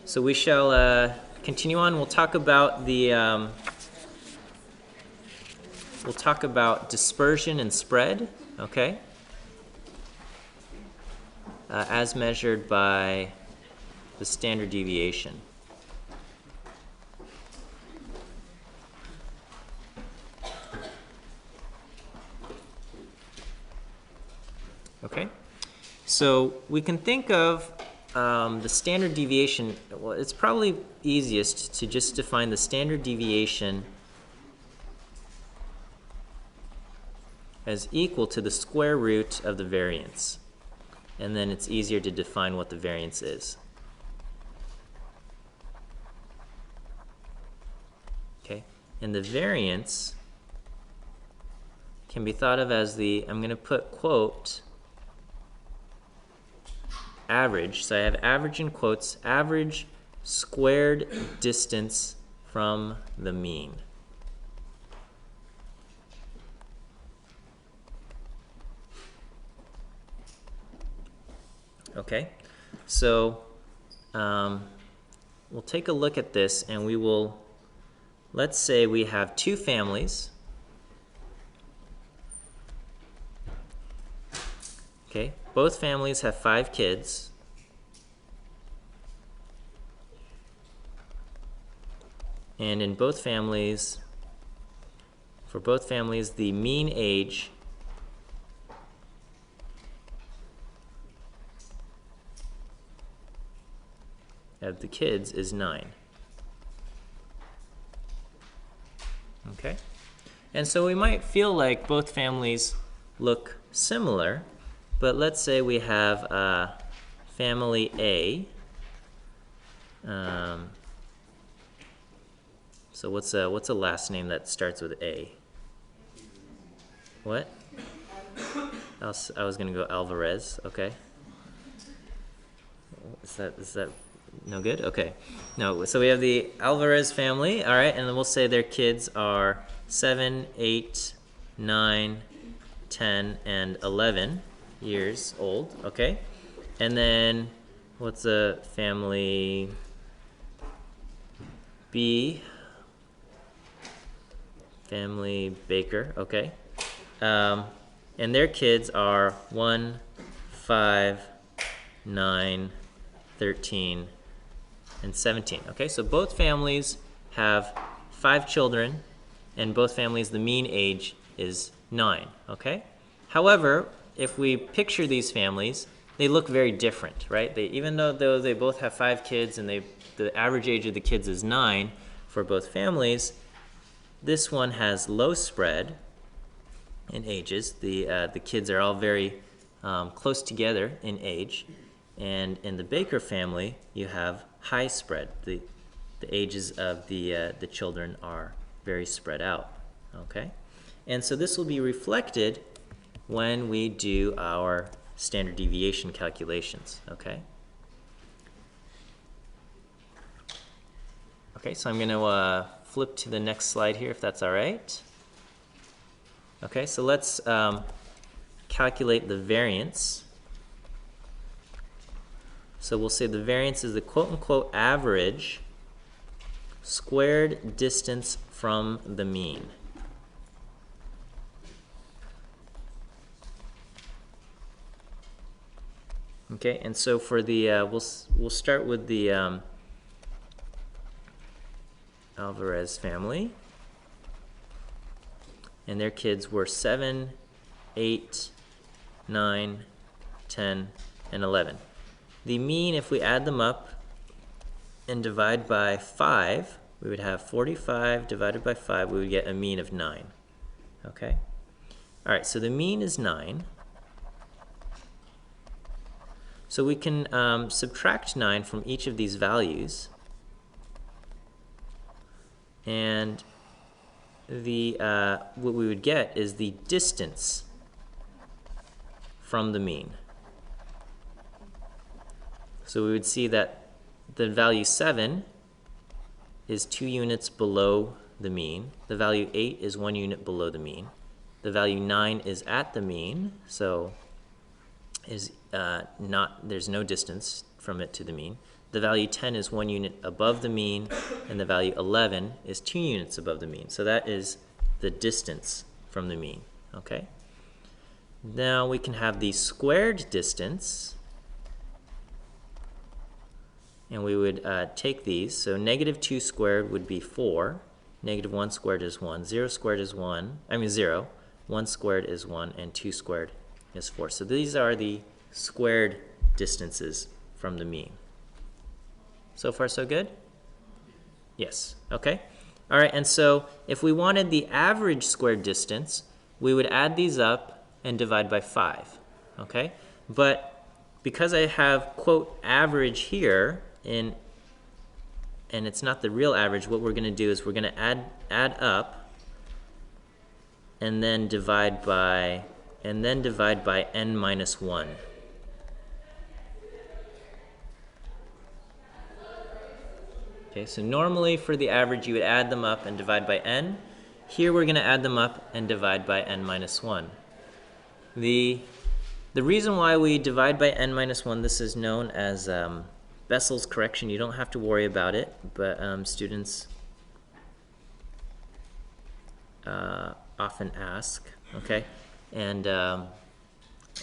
So we shall continue on. We'll talk about dispersion and spread, okay? As measured by the standard deviation. Okay, so we can think of the standard deviation. Well, it's probably easiest to just define the standard deviation as equal to the square root of the variance. And then it's easier to define what the variance is. Okay, and the variance can be thought of as the, I'm going to put quote, average. So I have average in quotes, average squared distance from the mean. Okay, so we'll take a look at this and we will, let's say we have two families. Okay, both families have 5 kids. And in both families, for both families, the mean age of the kids is 9. Okay? And so we might feel like both families look similar, but let's say we have family A. So what's a last name that starts with A? What? I was gonna go Alvarez. Okay. Is that no good? Okay. No. So we have the Alvarez family. All right, and then we'll say their kids are 7, 8, 9, 10, and 11 years old. Okay. And then what's a family B? Family Baker. Okay. And their kids are 1, 5, 9, 13, and 17. Okay, so both families have 5 children, and both families, the mean age is 9. Okay. However, if we picture these families, they look very different, right? Even though they both have 5 kids and the average age of the kids is 9 for both families, this one has low spread in ages. The kids are all very close together in age. And in the Baker family, you have high spread. The ages of the children are very spread out. Okay? And so this will be reflected when we do our standard deviation calculations. Okay? Okay, so I'm going to flip to the next slide here, if that's all right. Okay, so let's calculate the variance. So we'll say the variance is the quote-unquote average squared distance from the mean. Okay, and so for the we'll start with the Alvarez family, and their kids were 7, 8, 9, 10, and 11. The mean, if we add them up and divide by 5, we would have 45 divided by 5, we would get a mean of 9. Okay? All right, so the mean is 9. So we can subtract 9 from each of these values. And what we would get is the distance from the mean. So we would see that the value 7 is 2 units below the mean. The value 8 is 1 unit below the mean. The value 9 is at the mean, so is there's no distance from it to the mean. the value 10 is 1 unit above the mean, and the value 11 is 2 units above the mean. So that is the distance from the mean, okay? Now we can have the squared distance, and we would take these. So negative 2 squared would be 4, negative 1 squared is 1, 0 squared is 0, 1 squared is 1, and 2 squared is 4. So these are the squared distances from the mean. So far so good? Yes, okay. All right, and so if we wanted the average squared distance, we would add these up and divide by 5, okay? But because I have, quote, average here, and it's not the real average, what we're going to do is we're going to add up and then divide by n minus 1. Okay, so normally for the average you would add them up and divide by n. Here we're going to add them up and divide by n minus 1. The reason why we divide by n minus 1, this is known as Bessel's correction. You don't have to worry about it, but students often ask, okay? And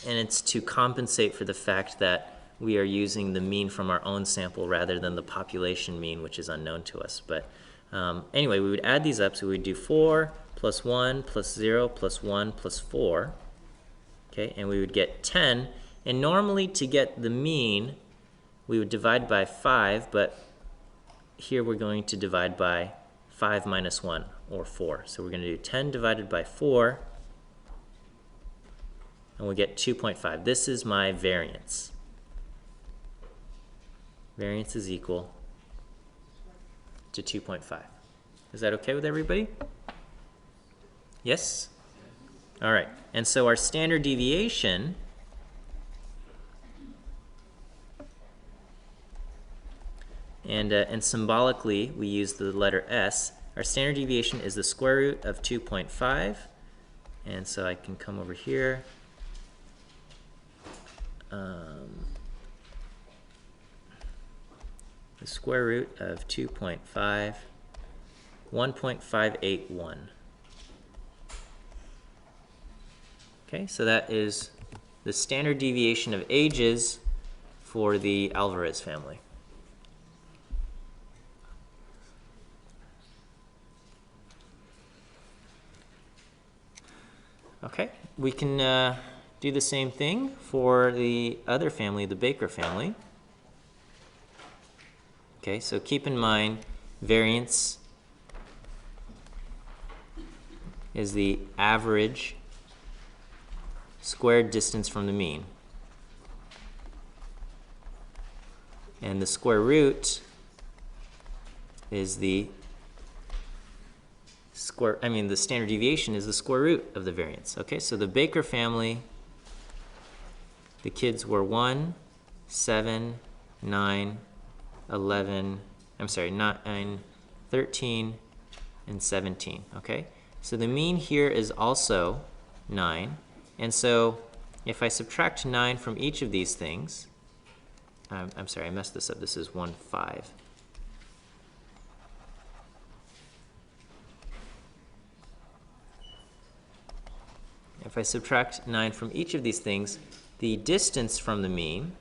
it's to compensate for the fact that we are using the mean from our own sample rather than the population mean, which is unknown to us. But anyway, we would add these up, so we would do 4 plus 1 plus 0 plus 1 plus 4, okay, and we would get 10. And normally to get the mean, we would divide by 5, but here we're going to divide by 5 minus 1, or 4. So we're going to do 10 divided by 4, and we get 2.5. This is my variance. Variance is equal to 2.5. Is that okay with everybody? Yes? All right. And so our standard deviation and symbolically we use the letter S. Our standard deviation is the square root of 2.5. And so I can come over here. The square root of 2.5, 1.581. Okay, so that is the standard deviation of ages for the Alvarez family. Okay, we can do the same thing for the other family, the Baker family. Okay, so keep in mind, variance is the average squared distance from the mean. And the square root is the standard deviation is the square root of the variance. Okay, so the Baker family, the kids were 1, 7, 9, 11, 9, 13, and 17, okay? So the mean here is also 9, and so if I subtract 9 from each of these things, I'm sorry, I messed this up, this is 1, 5. If I subtract 9 from each of these things, the distance from the mean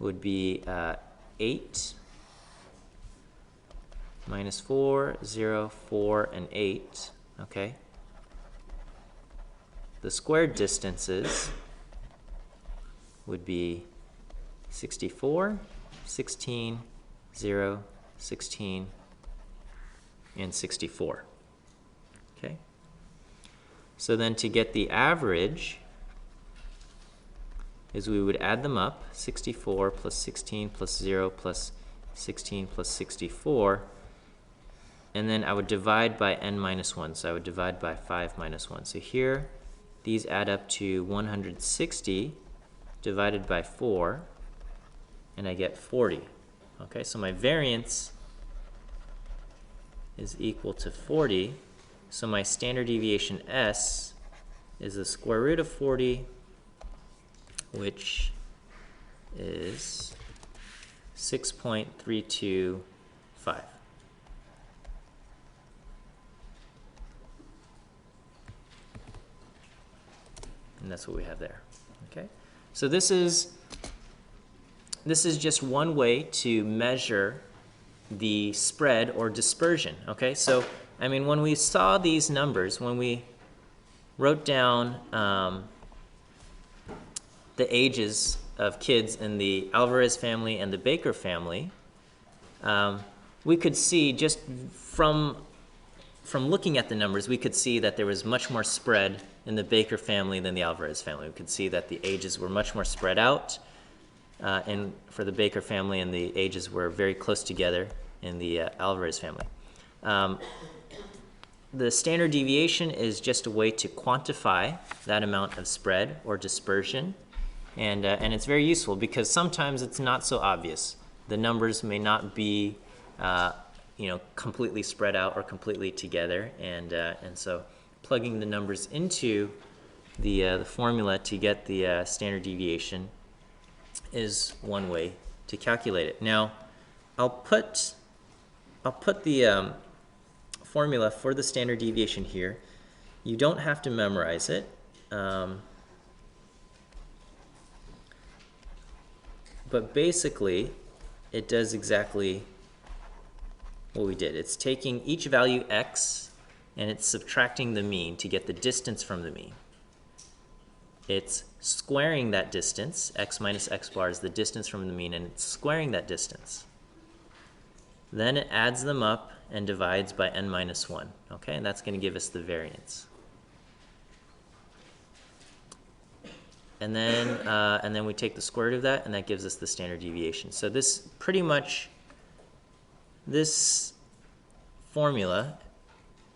would be 8 minus 4, 0, 4, and 8, okay? The squared distances would be 64, 16, 0, 16, and 64, okay? So then to get the average, is we would add them up, 64 plus 16 plus 0 plus 16 plus 64, and then I would divide by n minus 1, so I would divide by 5 minus 1. So here, these add up to 160 divided by 4, and I get 40. Okay, so my variance is equal to 40, so my standard deviation S is the square root of 40 which is 6.325. And that's what we have there. Okay, so this is just one way to measure the spread or dispersion. Okay, so I mean, when we saw these numbers, when we wrote down the ages of kids in the Alvarez family and the Baker family, we could see just from looking at the numbers, we could see that there was much more spread in the Baker family than the Alvarez family. We could see that the ages were much more spread out for the Baker family, and the ages were very close together in the Alvarez family. The standard deviation is just a way to quantify that amount of spread or dispersion, and it's very useful because sometimes it's not so obvious. The numbers may not be completely spread out or completely together, and so plugging the numbers into the formula to get the standard deviation is one way to calculate it. Now, I'll put the formula for the standard deviation here. You don't have to memorize it. But basically, it does exactly what we did. It's taking each value x and it's subtracting the mean to get the distance from the mean. It's squaring that distance. X minus x bar is the distance from the mean, and it's squaring that distance. Then it adds them up and divides by n minus 1. Okay, and that's going to give us the variance. And then we take the square root of that, and that gives us the standard deviation. So this formula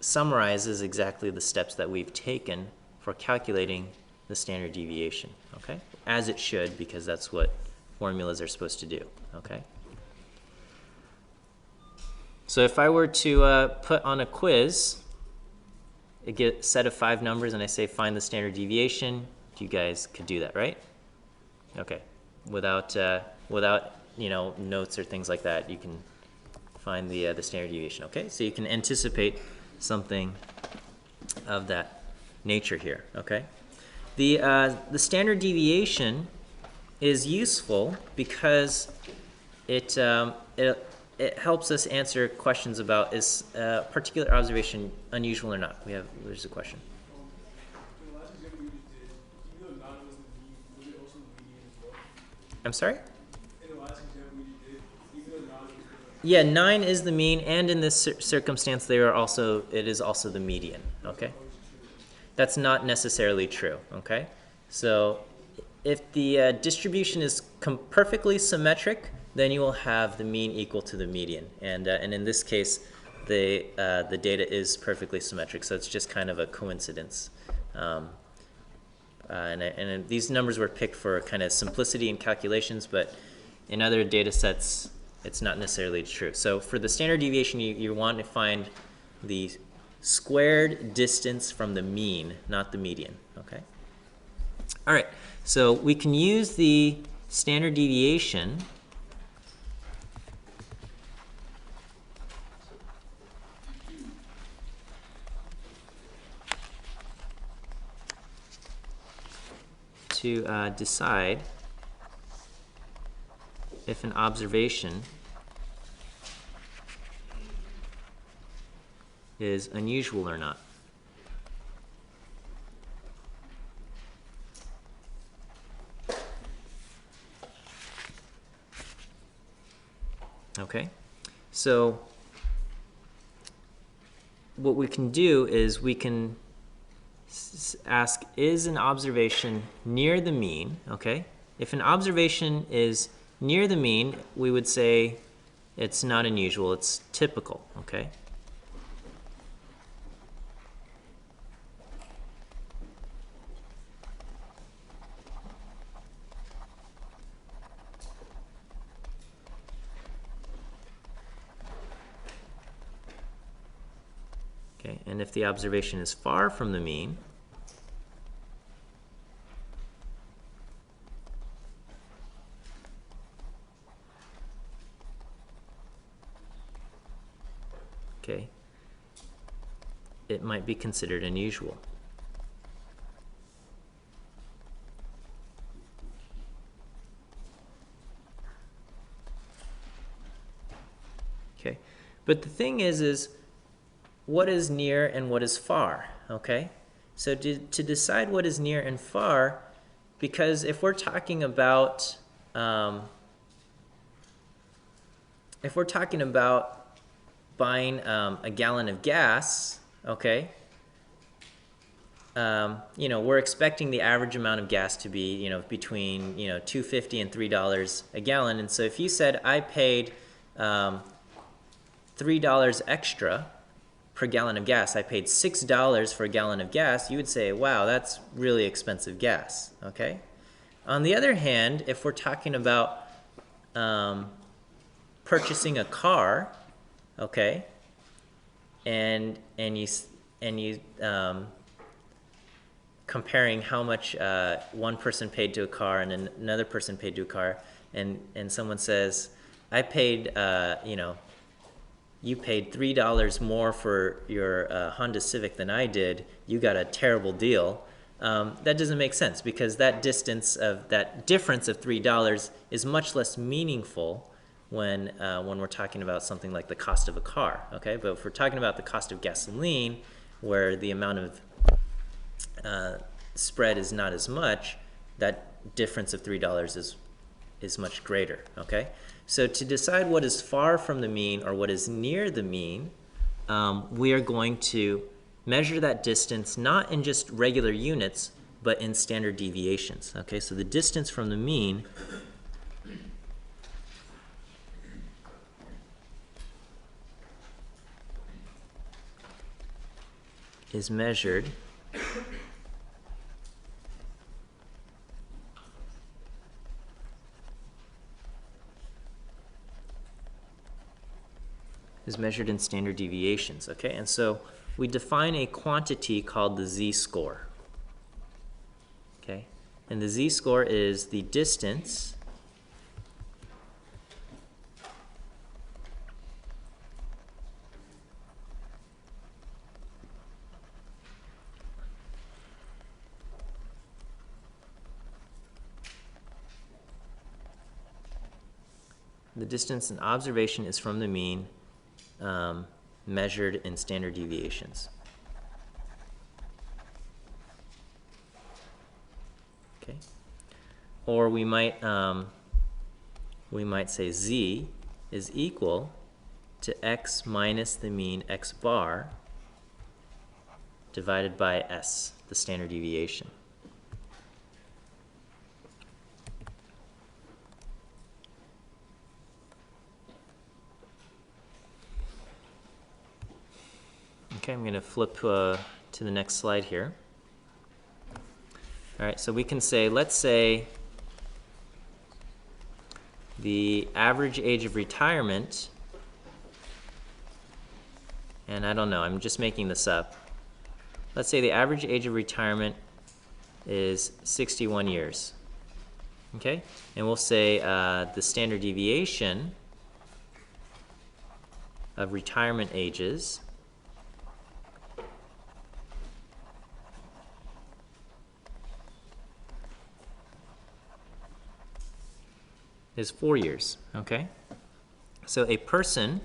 summarizes exactly the steps that we've taken for calculating the standard deviation, okay? As it should, because that's what formulas are supposed to do, okay? So if I were to put on a quiz, get a set of 5 numbers, and I say find the standard deviation, you guys could do that, right? Okay. Without notes or things like that, you can find the standard deviation. Okay, so you can anticipate something of that nature here. Okay, the standard deviation is useful because it helps us answer questions about is a particular observation unusual or not. There's a question. I'm sorry? Yeah, 9 is the mean, and in this circumstance, it is also the median, okay? That's not necessarily true, okay? So if the distribution is perfectly symmetric, then you will have the mean equal to the median. And in this case, the data is perfectly symmetric, so it's just kind of a coincidence. And these numbers were picked for kind of simplicity in calculations, but in other data sets, it's not necessarily true. So for the standard deviation, you want to find the squared distance from the mean, not the median, okay? All right, so we can use the standard deviation to decide if an observation is unusual or not. Okay, so what we can do is we can ask, is an observation near the mean? Okay, if an observation is near the mean, we would say it's not unusual, it's typical, okay? Okay, and if the observation is far from the mean, okay, it might be considered unusual. Okay, but the thing is what is near and what is far, okay? So to decide what is near and far, because if we're talking about buying a gallon of gas, okay, you know, we're expecting the average amount of gas to be, you know, between, you know, $2.50 and $3 a gallon. And so if you said I paid $3 extra per gallon of gas, I paid $6 for a gallon of gas, you would say, wow, that's really expensive gas, okay? On the other hand, if we're talking about purchasing a car, okay, and you comparing how much one person paid to a car and another person paid to a car, and someone says, I paid, you know, you paid $3 more for your Honda Civic than I did, you got a terrible deal. That doesn't make sense, because that difference of $3 is much less meaningful when we're talking about something like the cost of a car, okay? But if we're talking about the cost of gasoline, where the amount of spread is not as much, that difference of $3 is much greater, okay? So to decide what is far from the mean or what is near the mean, we are going to measure that distance not in just regular units, but in standard deviations, okay? So the distance from the mean is measured in standard deviations, okay? And so we define a quantity called the z-score, okay? And the z-score is the distance an observation is from the mean, measured in standard deviations. Okay, or we might say z is equal to x minus the mean x bar divided by s, the standard deviation. Okay, I'm going to flip to the next slide here. All right, so we can say, let's say the average age of retirement, and I don't know, I'm just making this up. Let's say the average age of retirement is 61 years. Okay, and we'll say the standard deviation of retirement ages is 4 years, okay? So a person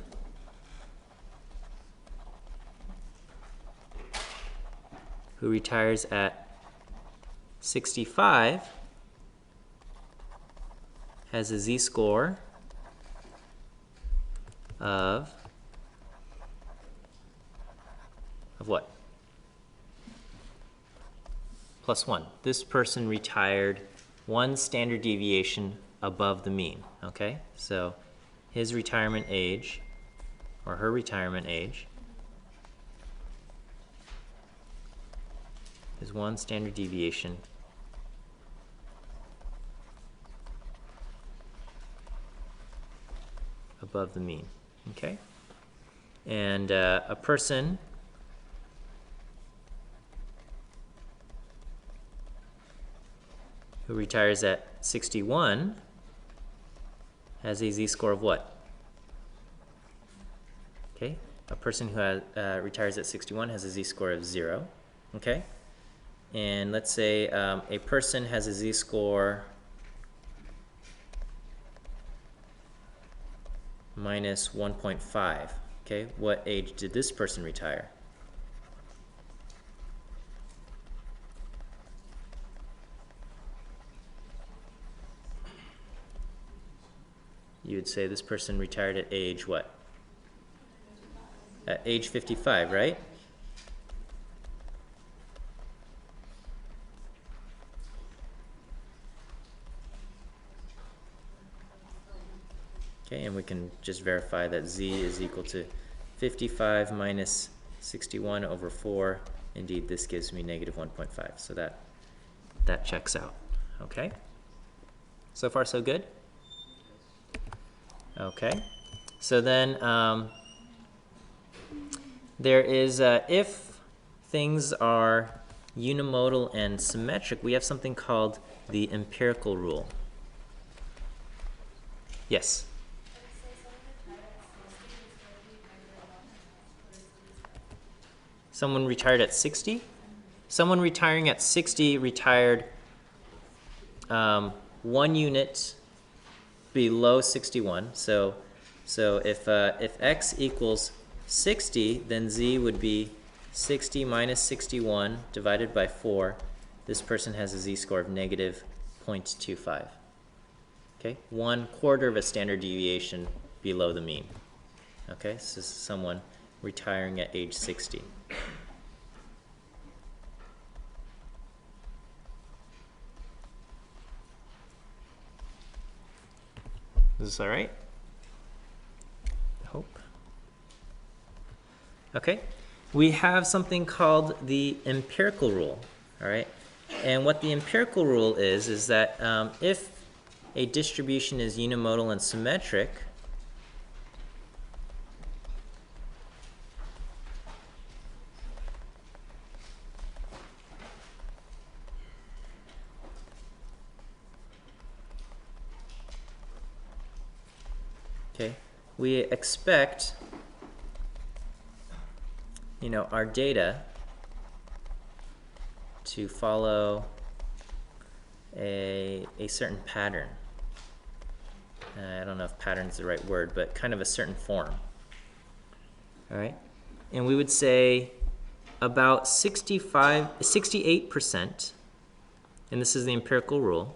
who retires at 65 has a z-score of what? +1. This person retired 1 standard deviation above the mean, okay? So his retirement age, or her retirement age, is 1 standard deviation above the mean, okay? And a person who retires at 61 has a z-score of what? Okay, a person who retires at 61 has a z-score of 0, okay? And let's say a person has a z-score minus 1.5, okay? What age did this person retire? You would say this person retired at age what? At age 55, right? Okay, and we can just verify that z is equal to 55 minus 61 over 4. Indeed, this gives me negative 1.5, so that checks out. Okay? So far, so good? Okay. So then there is, if things are unimodal and symmetric, we have something called the empirical rule. Yes? Someone retired at 60? Someone retiring at 60 retired 1 unit below 61. So if x equals 60, then z would be 60 minus 61 divided by 4. This person has a z-score of negative 0.25. Okay, 1/4 of a standard deviation below the mean. Okay, so this is someone retiring at age 60. Is this all right? I hope. Okay, we have something called the empirical rule, all right? And what the empirical rule is that if a distribution is unimodal and symmetric, okay, we expect, you know, our data to follow a certain pattern. I don't know if pattern is the right word, but kind of a certain form. All right, and we would say about 68%, and this is the empirical rule,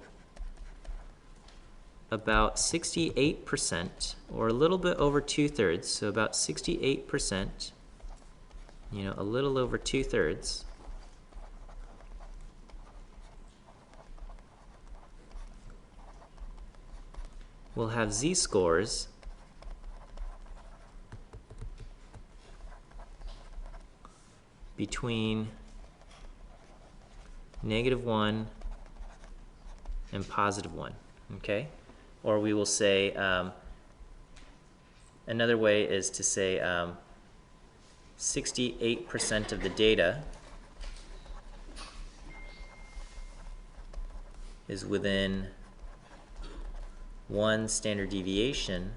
about 68%, or a little bit over 2/3, so about 68%, you know, a little over 2/3, will have z-scores between -1 and +1, okay? Or we will say, another way is to say 68% of the data is within 1 standard deviation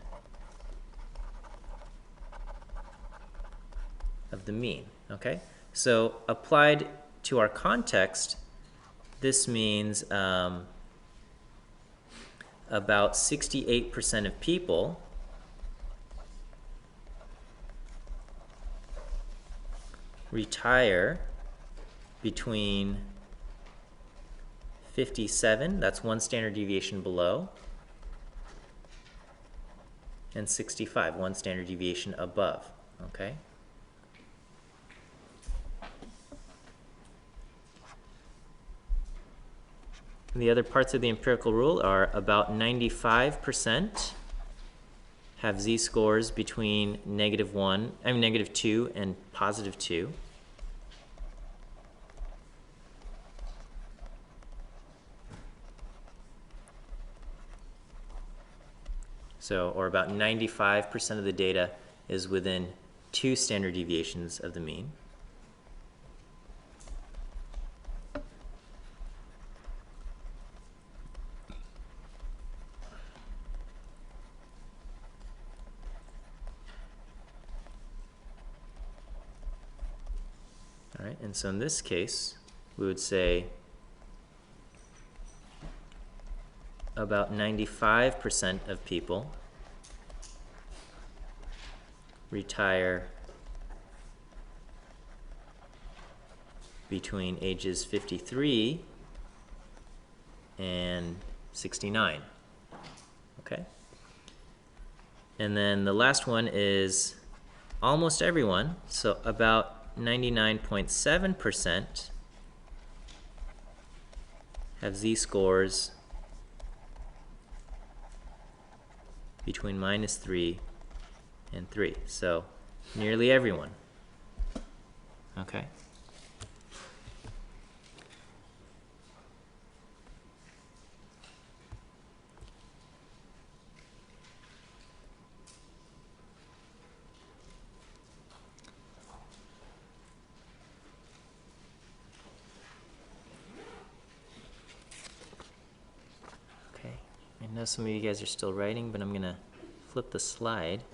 of the mean, okay? So applied to our context, this means about 68% of people retire between 57, that's 1 standard deviation below, and 65, 1 standard deviation above, okay? The other parts of the empirical rule are about 95% have z-scores between -2 and +2. So, or about 95% of the data is within 2 standard deviations of the mean. and so in this case, we would say about 95% of people retire between ages 53 and 69. Okay? And then the last one is almost everyone, so about 99.7% have z-scores between -3 and 3. So nearly everyone. Okay? I know some of you guys are still writing, but I'm going to flip the slide.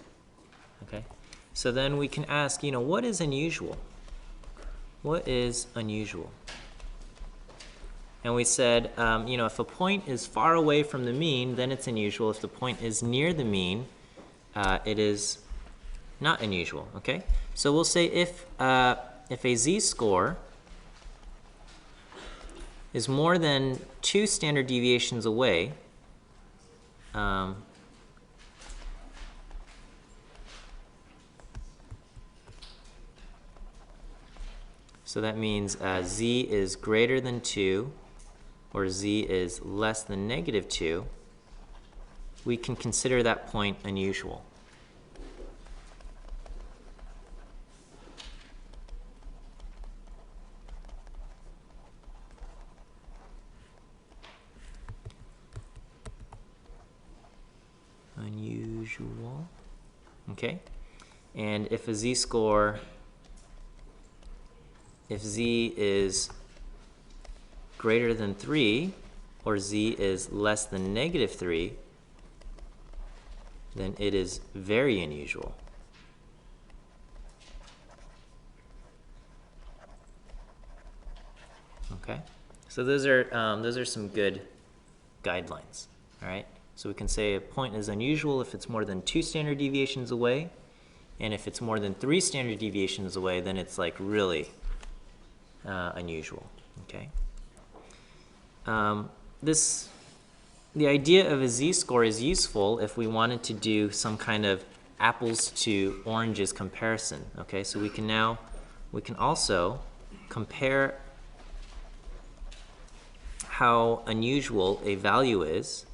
Okay? So then we can ask, what is unusual? What is unusual? And we said, if a point is far away from the mean, then it's unusual. If the point is near the mean, it is not unusual. Okay? So we'll say if a z-score is more than 2 standard deviations away, so that means z is greater than 2 or z is less than -2, we can consider that point unusual. Unusual. Okay? And if a z-score, if z is greater than 3 or z is less than -3, then it is very unusual. Okay? So those are some good guidelines. All right? So we can say a point is unusual if it's more than 2 standard deviations away, and if it's more than 3 standard deviations away, then it's like really unusual. Okay. The idea of a z-score is useful if we wanted to do some kind of apples to oranges comparison. Okay, so we can also compare how unusual a value is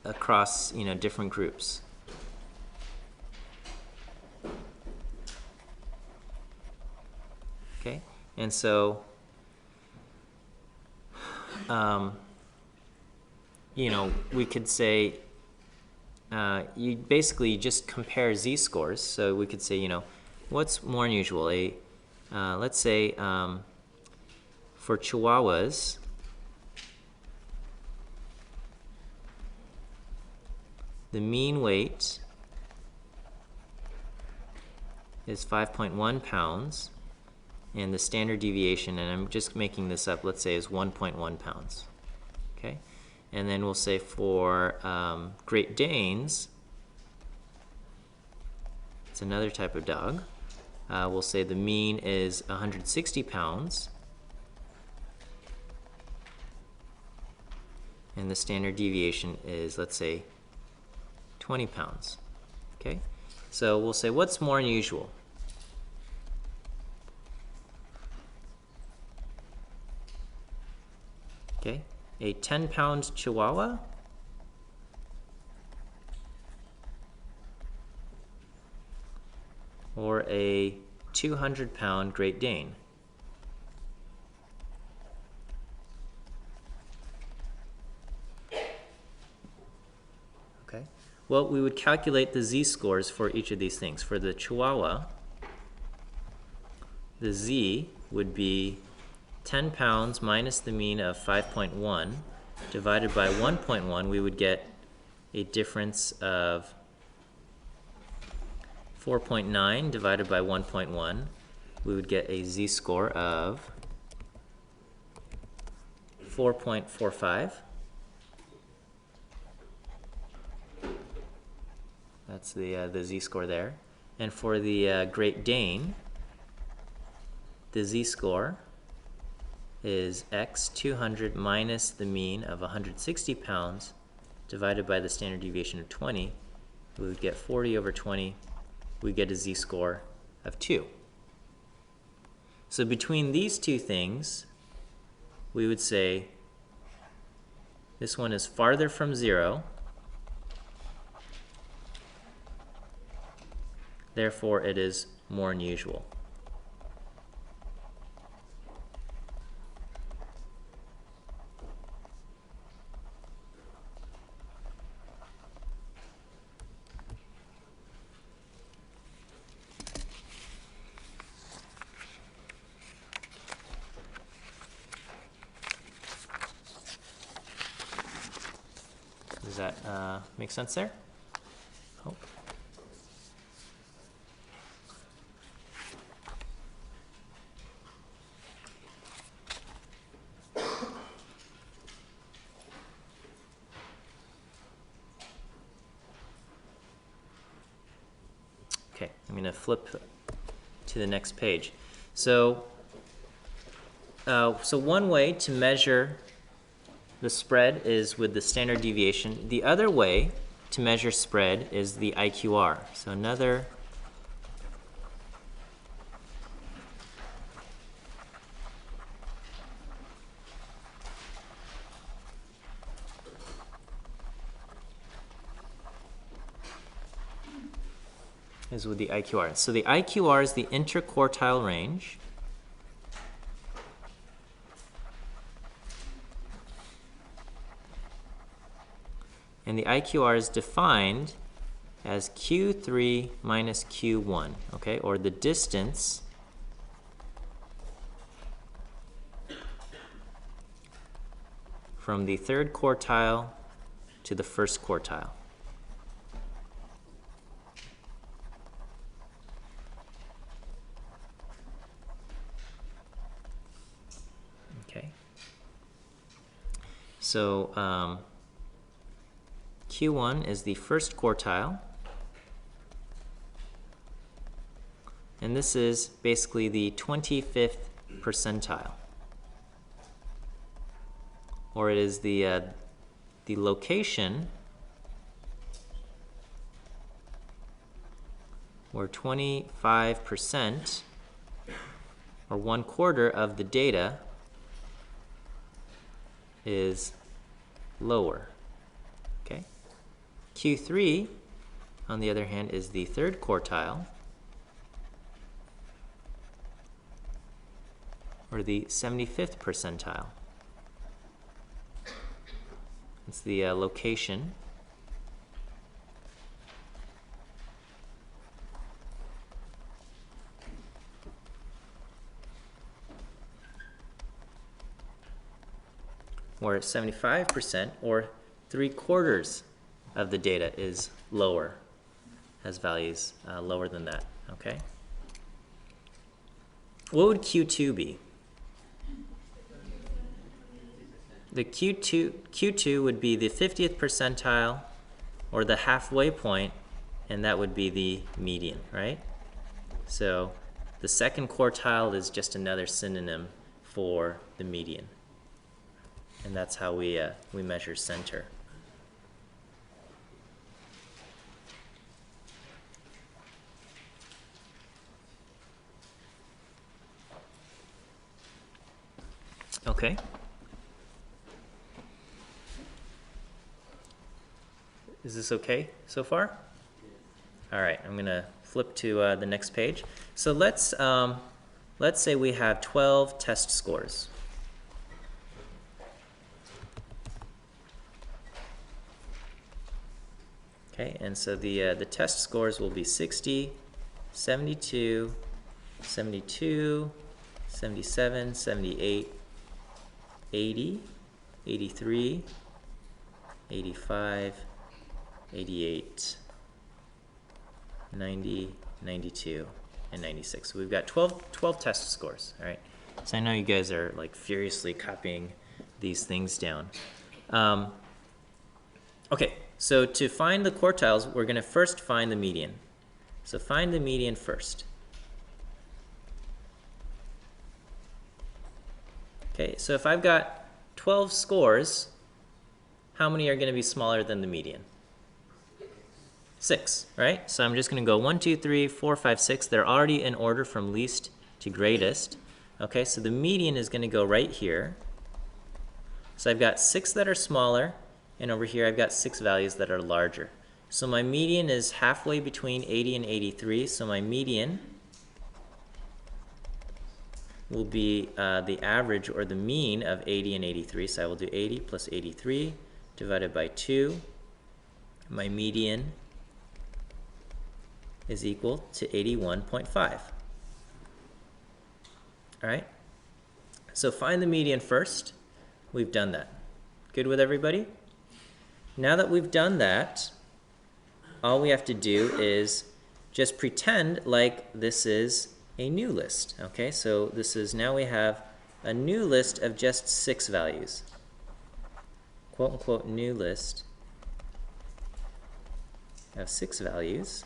across different groups. Okay, and so we could say you basically just compare z-scores. So we could say what's more unusual? Let's say for Chihuahuas, the mean weight is 5.1 pounds, and the standard deviation, and I'm just making this up, let's say is 1.1 pounds. Okay, and then we'll say for Great Danes, it's another type of dog. We'll say the mean is 160 pounds, and the standard deviation is, let's say, 20 pounds. Okay, so we'll say what's more unusual? Okay, a 10-pound Chihuahua or a 200-pound Great Dane? Okay, well, we would calculate the z-scores for each of these things. For the Chihuahua, the z would be 10 pounds minus the mean of 5.1 divided by 1.1, we would get a difference of 4.9 divided by 1.1. We would get a z-score of 4.45. That's the z-score there. And for the Great Dane, the z-score is x 200 minus the mean of 160 pounds divided by the standard deviation of 20. We would get 40 over 20. We get a z-score of 2. So between these two things, we would say this one is farther from 0, therefore it is more unusual. Does that make sense there? Hope. Okay, I'm going to flip to the next page. So one way to measure the spread is with the standard deviation. The other way to measure spread is the IQR. So another is with the IQR. So the IQR is the interquartile range. And the IQR is defined as Q3 minus Q1, okay, or the distance from the third quartile to the first quartile. Okay. So Q1 is the first quartile, and this is basically the 25th percentile, or it is the location where 25% or 1/4 of the data is lower. Okay. Q3, on the other hand, is the third quartile, or the 75th percentile. It's the location where 75% or 3/4 of the data is lower, has values lower than that, okay? What would Q2 be? The Q2 would be the 50th percentile or the halfway point, and that would be the median, right? So the second quartile is just another synonym for the median. And that's how we measure center. Okay. Is this okay so far? All right, I'm going to flip to the next page. So let's say we have 12 test scores. Okay, and so the test scores will be 60, 72, 72, 77, 78, 80, 83, 85, 88, 90, 92, and 96. So we've got 12 test scores, all right? So I know you guys are like furiously copying these things down. Okay, so to find the quartiles, we're going to first find the median. So find the median first. Okay, so if I've got 12 scores, how many are going to be smaller than the median? 6, right? So I'm just going to go 1, 2, 3, 4, 5, 6. They're already in order from least to greatest. Okay, so the median is going to go right here. So I've got 6 that are smaller, and over here I've got 6 values that are larger. So my median is halfway between 80 and 83, so my median will be the average or the mean of 80 and 83. So I will do 80 plus 83 divided by 2. My median is equal to 81.5. All right? So find the median first. We've done that. Good with everybody? Now that we've done that, all we have to do is just pretend like this is a new list. Okay, so this is, now we have a new list of just 6 values. Quote unquote new list of 6 values.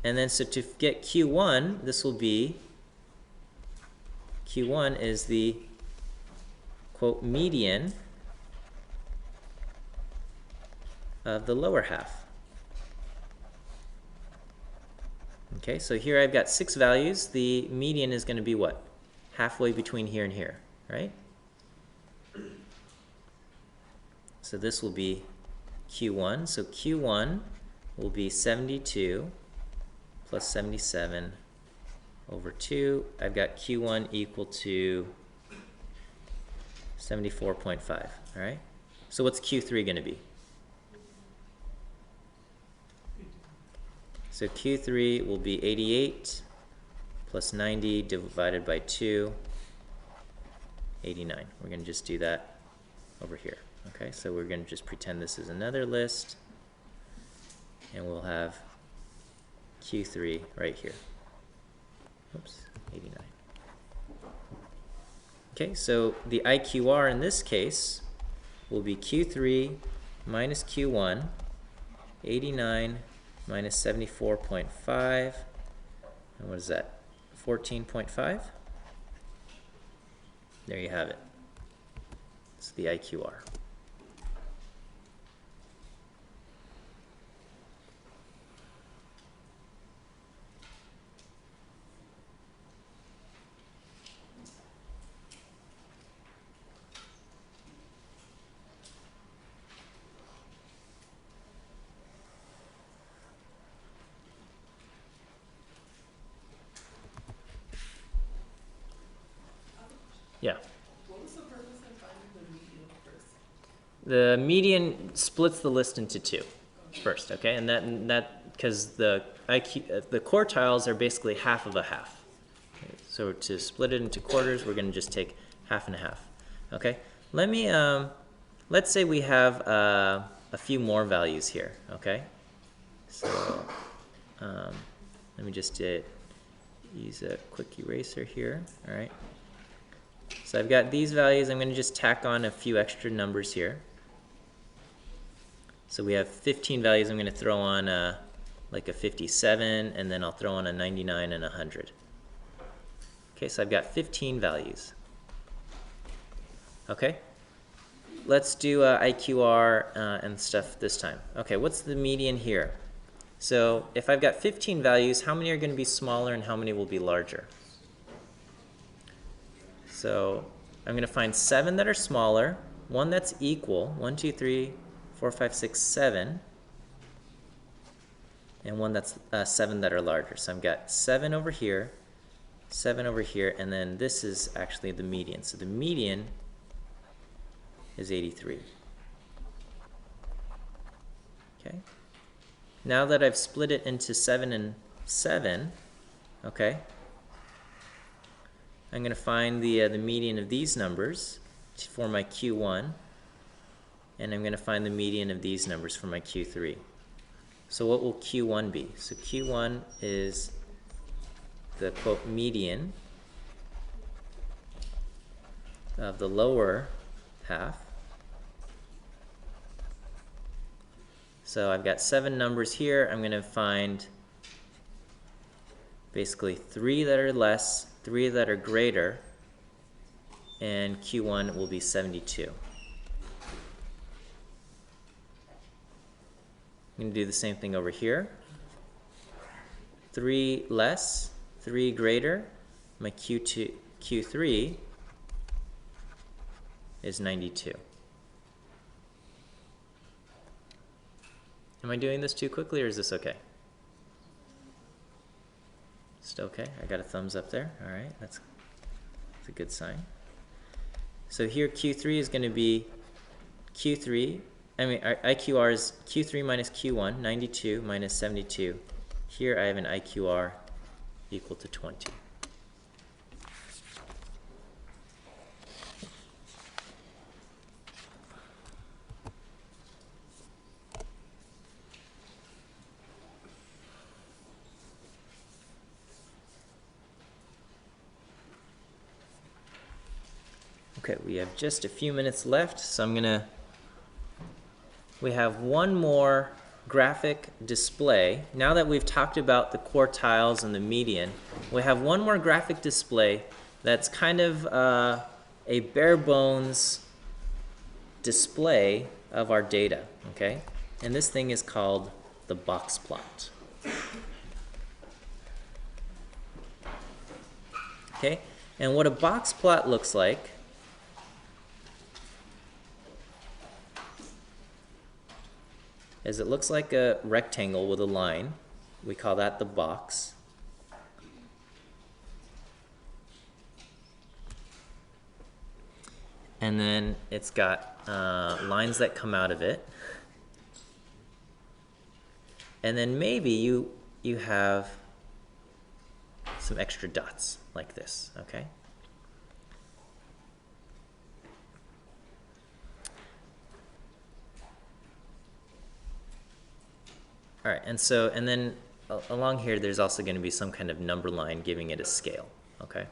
And then so to get Q1, this will be, Q1 is the quote median of the lower half. Okay, so here I've got 6 values. The median is going to be what? Halfway between here and here, right? So this will be Q1. So Q1 will be 72 plus 77 over 2. I've got Q1 equal to 74.5, all right? So what's Q3 going to be? So Q3 will be 88 plus 90 divided by 2, 89. We're going to just do that over here. Okay, so we're going to just pretend this is another list, and we'll have Q3 right here. Oops, 89. Okay, so the IQR in this case will be Q3 minus Q1, 89 minus 74.5, and what is that, 14.5? There you have it. It's the IQR. Yeah. What was the purpose of finding the median first? The median splits the list into 2 first, okay? And that because the quartiles are basically half of a half. Okay, so to split it into quarters, we're going to just take half and a half. Okay? Let me let's say we have a few more values here, okay? So let me just use a quick eraser here, all right? So I've got these values. I'm going to just tack on a few extra numbers here. So we have 15 values. I'm going to throw on like a 57, and then I'll throw on a 99 and a 100. Okay, so I've got 15 values. Okay, let's do IQR and stuff this time. Okay, what's the median here? So if I've got 15 values, how many are going to be smaller and how many will be larger? So I'm going to find 7 that are smaller, 1 that's equal, 1, 2, 3, 4, 5, 6, 7, and 1 that's 7 that are larger. So I've got 7 over here, 7 over here, and then this is actually the median. So the median is 83. Okay. Now that I've split it into 7 and 7, okay, I'm going to find the median of these numbers. for my Q1, and I'm going to find the median of these numbers for my Q3. So what will Q1 be? So Q1 is the, quote, median of the lower half. So I've got 7 numbers here. I'm going to find basically 3 that are less, 3 that are greater, and Q1 will be 72. I'm going to do the same thing over here. 3 less, 3 greater. My Q3 is 92. Am I doing this too quickly, or is this okay? Still okay? I got a thumbs up there. All right, that's a good sign. So here Q3 is going to be Q3. I mean, our IQR is Q3 minus Q1, 92 minus 72. Here I have an IQR equal to 20. Okay, we have just a few minutes left, so we have one more graphic display. Now that we've talked about the quartiles and the median, we have one more graphic display that's kind of a bare bones display of our data, okay? And this thing is called the Boxplot. Okay, and what a Boxplot looks like is it looks like a rectangle with a line. We call that the box. And then it's got lines that come out of it. And then maybe you have some extra dots like this, okay? All right, and then along here, there's also going to be some kind of number line giving it a scale, okay?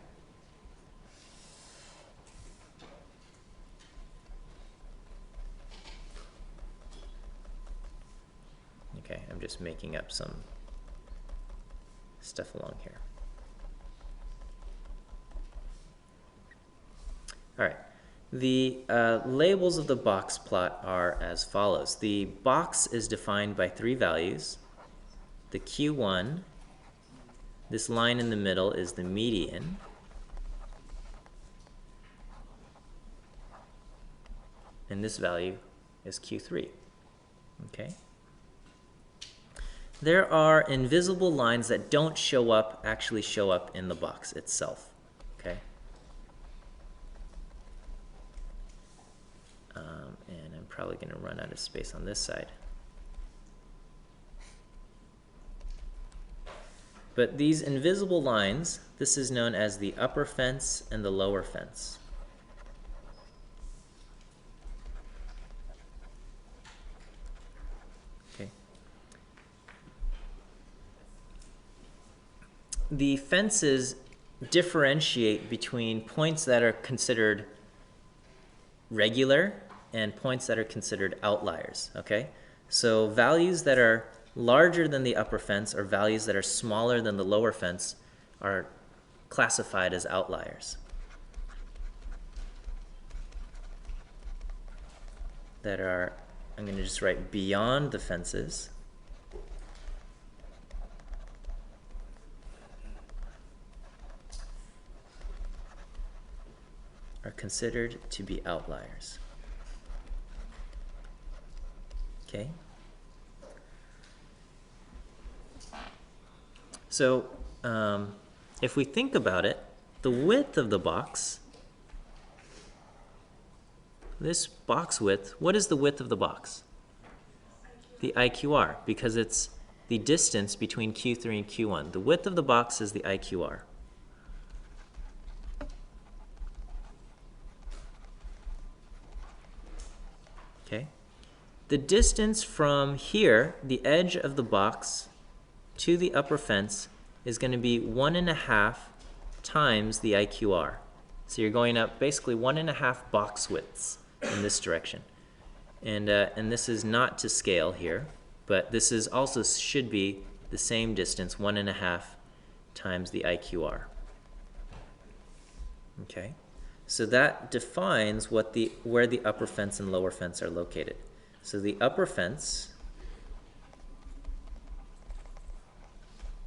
Okay, I'm just making up some stuff along here. All right, the labels of the box plot are as follows. The box is defined by 3 values. The Q1, this line in the middle is the median. And this value is Q3, okay? There are invisible lines that don't actually show up in the box itself, okay? And I'm probably going to run out of space on this side. But these invisible lines, this is known as the upper fence and the lower fence. Okay. The fences differentiate between points that are considered regular and points that are considered outliers, okay? So values that are larger than the upper fence or values that are smaller than the lower fence are classified as outliers. That are, I'm going to just write beyond the fences. Are considered to be outliers. Okay? So, if we think about it, the width of the box, this box width, what is the width of the box? The IQR, because it's the distance between Q3 and Q1. The width of the box is the IQR. Okay. The distance from here, the edge of the box, to the upper fence is going to be 1.5 times the IQR. So you're going up basically 1.5 box widths in this direction. And this is not to scale here, but this is also should be the same distance, 1.5 times the IQR. Okay, so that defines where the upper fence and lower fence are located. So the upper fence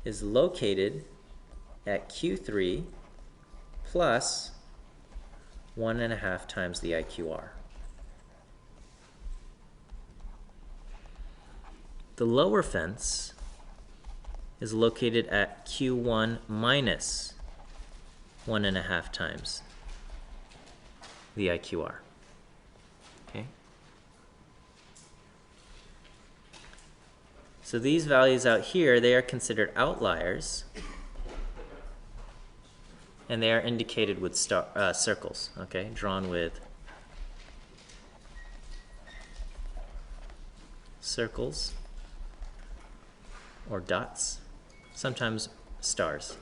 is located at Q3 plus 1.5 times the IQR. The lower fence is located at Q1 minus 1.5 times the IQR. Okay. So these values out here, they are considered outliers, and they are indicated with circles, okay, drawn with circles or dots, sometimes stars.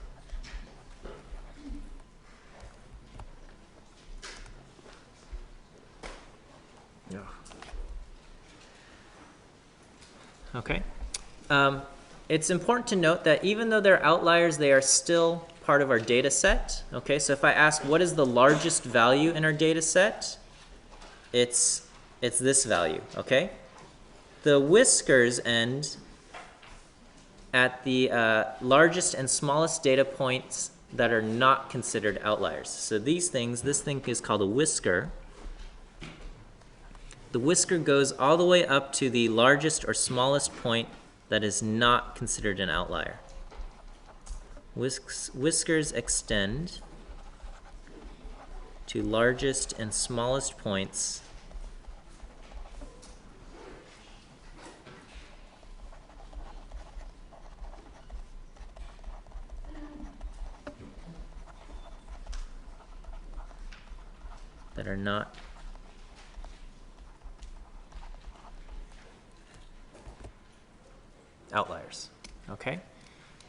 Yeah. Okay. It's important to note that even though they're outliers, they are still part of our data set. Okay, so if I ask what is the largest value in our data set, it's this value, okay? The whiskers end at the largest and smallest data points that are not considered outliers. So these things, this thing is called a whisker. The whisker goes all the way up to the largest or smallest point that is not considered an outlier. Whiskers extend to largest and smallest points that are not outliers. Okay?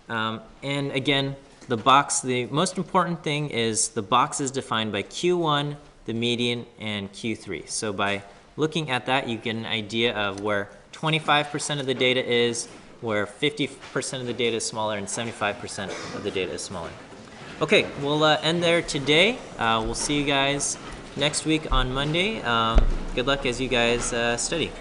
And again, the most important thing is the box is defined by Q1, the median, and Q3. So by looking at that, you get an idea of where 25% of the data is, where 50% of the data is smaller, and 75% of the data is smaller. Okay, we'll end there today. We'll see you guys next week on Monday. Good luck as you guys study.